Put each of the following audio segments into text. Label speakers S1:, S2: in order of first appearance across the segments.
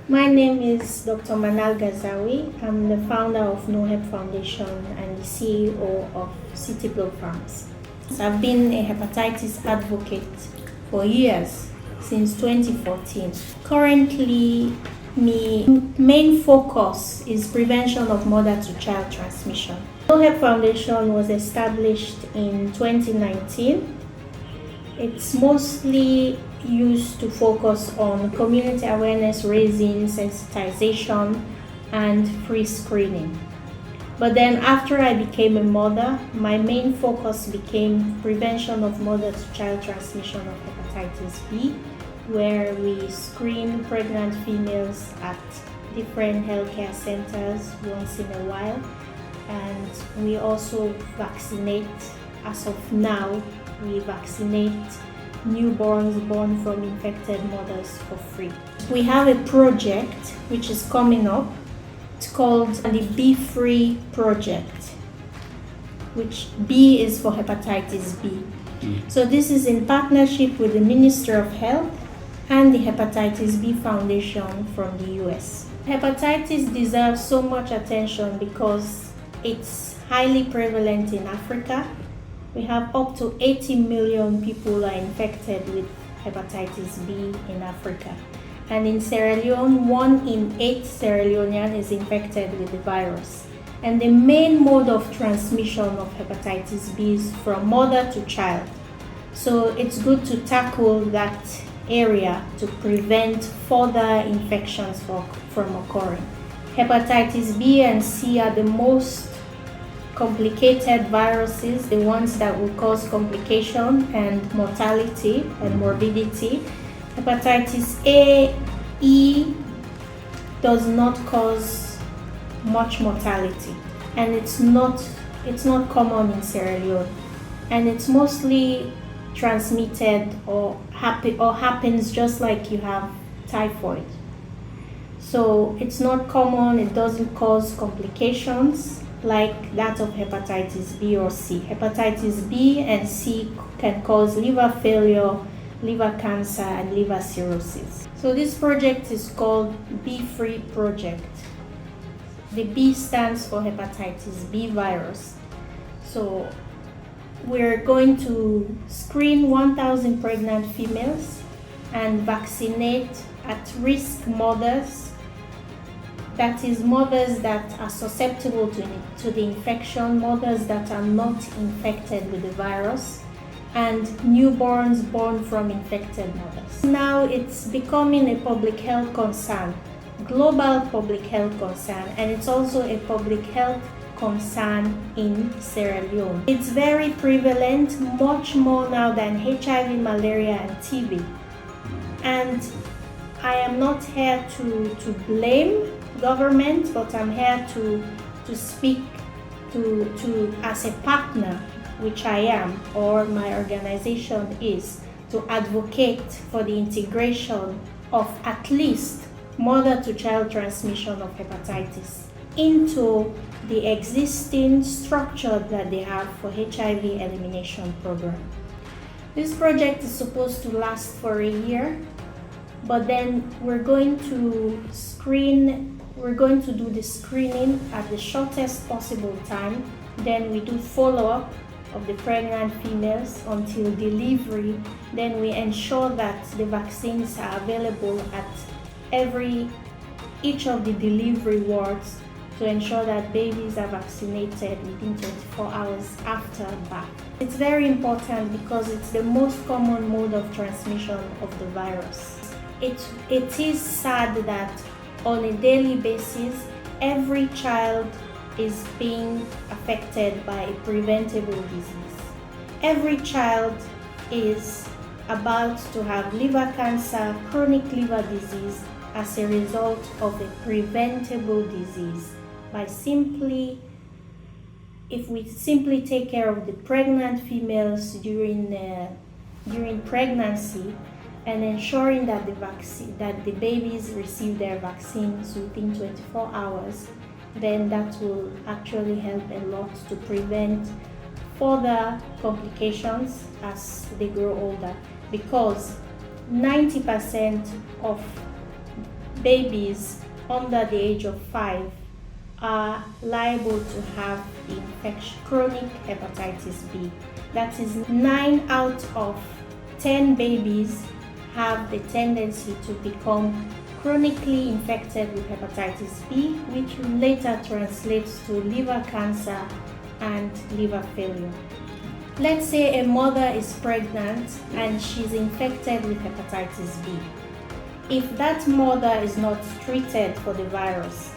S1: My name is Dr. Manal Gazawi. I'm the founder of KnowHep Foundation and the CEO of City Glow Farms. I've been a hepatitis advocate for years, since 2014. Currently, my main focus is prevention of mother-to-child transmission. KnowHep Foundation was established in 2019. It's mostly used to focus on community awareness raising, sensitization, and free screening. But then after I became a mother, my main focus became prevention of mother-to-child transmission of hepatitis B, where we screen pregnant females at different healthcare centers once in a while. And we also vaccinate, as of now, we vaccinate newborns born from infected mothers for free. We have a project which is coming up. It's called the Be Free Project, which B is for hepatitis B. So this is in partnership with the Ministry of Health and the Hepatitis B Foundation from the US. Hepatitis deserves so much attention because it's highly prevalent in Africa. We have up to 80 million people are infected with hepatitis B in Africa. And in Sierra Leone, 1 in 8 Sierra Leoneans is infected with the virus. And the main mode of transmission of hepatitis B is from mother to child. So it's good to tackle that area to prevent further infections from occurring. Hepatitis B and C are the most complicated viruses, the ones that will cause complication and mortality and morbidity. Hepatitis A, E does not cause much mortality, and it's not common in Sierra Leone, and it's mostly transmitted or happens just like you have typhoid. So it's not common, it doesn't cause complications like that of hepatitis B or C. Hepatitis B and C can cause liver failure, liver cancer, and liver cirrhosis. So this project is called Be Free Project. The B stands for hepatitis B virus. So we're going to screen 1,000 pregnant females and vaccinate at-risk mothers, that is, mothers that are susceptible to the infection, mothers that are not infected with the virus, and newborns born from infected mothers. Now it's becoming a public health concern, global public health concern, and it's also a public health concern in Sierra Leone. It's very prevalent, much more now than HIV, malaria, and TB. And I am not here to blame government, but I'm here to speak to as a partner, which I am, or my organization is, to advocate for the integration of at least mother-to-child transmission of hepatitis into the existing structure that they have for HIV elimination program. This project is supposed to last for a year, but then we're going to do the screening at the shortest possible time. Then we do follow-up of the pregnant females until delivery. Then we ensure that the vaccines are available at each of the delivery wards to ensure that babies are vaccinated within 24 hours after birth. It's very important because it's the most common mode of transmission of the virus. It is sad that on a daily basis, every child is being affected by a preventable disease. Every child is about to have liver cancer, chronic liver disease, as a result of a preventable disease. If we simply take care of the pregnant females during pregnancy, and ensuring that the babies receive their vaccines within 24 hours, then that will actually help a lot to prevent further complications as they grow older, because 90% of babies under the age of 5 are liable to have the infection, chronic hepatitis B. That is, 9 out of 10 babies have the tendency to become chronically infected with hepatitis B, which later translates to liver cancer and liver failure. Let's say a mother is pregnant and she's infected with hepatitis B. If that mother is not treated for the virus,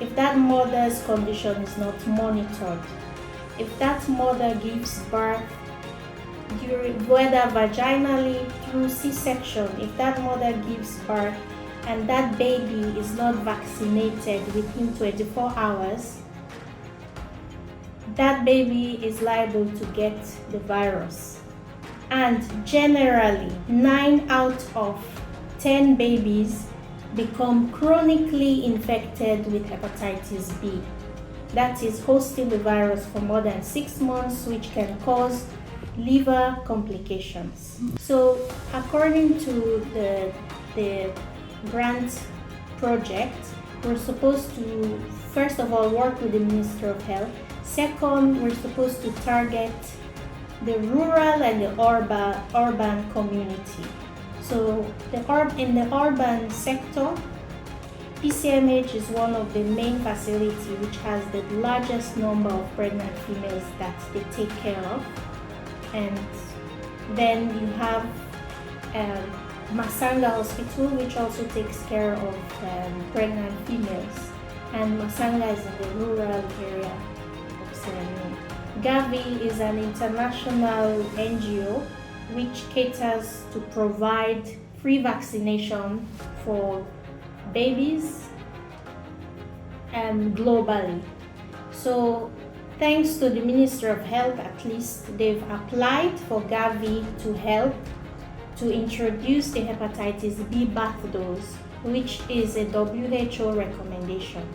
S1: if that mother's condition is not monitored, if that mother gives birth whether vaginally through C-section, if that mother gives birth and that baby is not vaccinated within 24 hours, that baby is liable to get the virus. And generally, 9 out of 10 babies become chronically infected with hepatitis B. That is, hosting the virus for more than 6 months, which can cause liver complications. So according to the grant project, we're supposed to first of all work with the Ministry of Health. Second, we're supposed to target the rural and the urban community. So in the urban sector, PCMH is one of the main facilities which has the largest number of pregnant females that they take care of. And then you have Masanga Hospital, which also takes care of pregnant females. And Masanga is in the rural area of Sierra Leone. Gavi is an international NGO which caters to provide free vaccination for babies globally. So thanks to the Ministry of Health, at least they've applied for Gavi to help to introduce the hepatitis B birth dose, which is a WHO recommendation.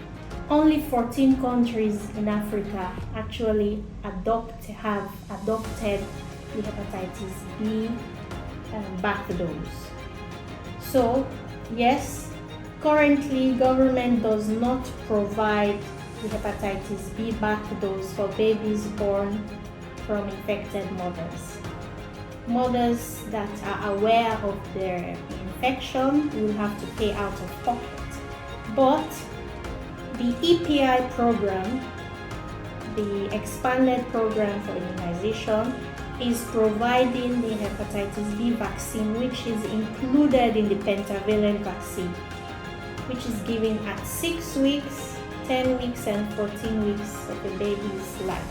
S1: Only 14 countries in Africa actually have adopted the hepatitis B birth dose. So yes, currently government does not provide the hepatitis B birth dose for babies born from infected mothers. Mothers that are aware of their infection will have to pay out of pocket. But the EPI program, the expanded program for immunization, is providing the hepatitis B vaccine, which is included in the pentavalent vaccine, which is given at 6 weeks, 10 weeks, and 14 weeks of a baby's life.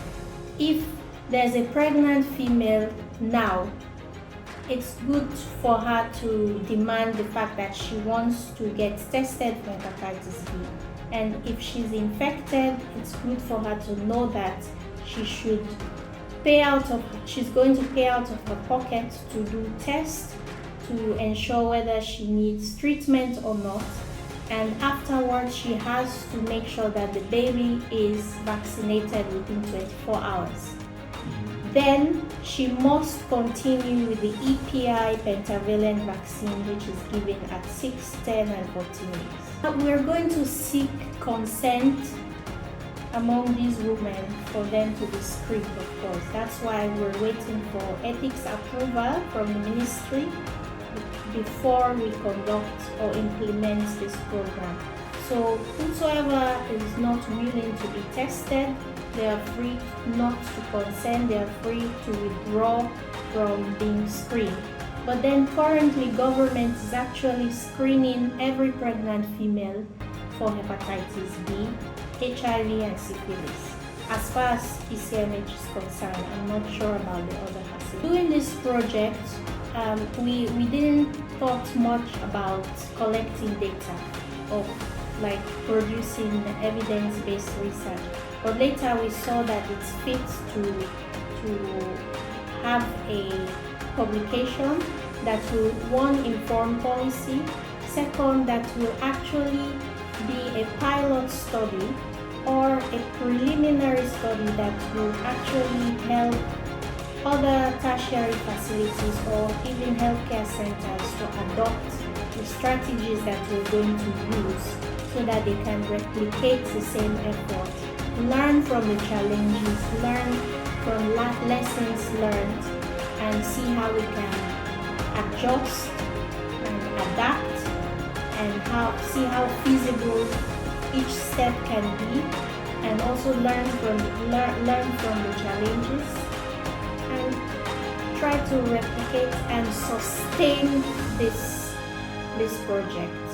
S1: If there's a pregnant female now, it's good for her to demand the fact that she wants to get tested for hepatitis B. And if she's infected, it's good for her to know that she's going to pay out of her pocket to do tests to ensure whether she needs treatment or not. And afterwards, she has to make sure that the baby is vaccinated within 24 hours. Then she must continue with the EPI pentavalent vaccine, which is given at 6, 10, and 14 weeks. We're going to seek consent among these women for them to be screened, of course. That's why we're waiting for ethics approval from the ministry before we conduct or implement this program. So whosoever is not willing to be tested, they are free not to consent, they are free to withdraw from being screened. But then currently government is actually screening every pregnant female for hepatitis B, HIV, and syphilis. As far as PCMH is concerned, I'm not sure about the other facilities. Doing this project, we didn't thought much about collecting data or like producing evidence-based research. But later we saw that it's fit to have a publication that will, one, inform policy, second, that will actually be a pilot study or a preliminary study that will actually help other tertiary facilities or even healthcare centers to adopt the strategies that we're going to use so that they can replicate the same effort, learn from the challenges, learn from lessons learned, and see how we can adjust and adapt, and see how feasible each step can be, and also learn from the challenges, and try to replicate and sustain this project.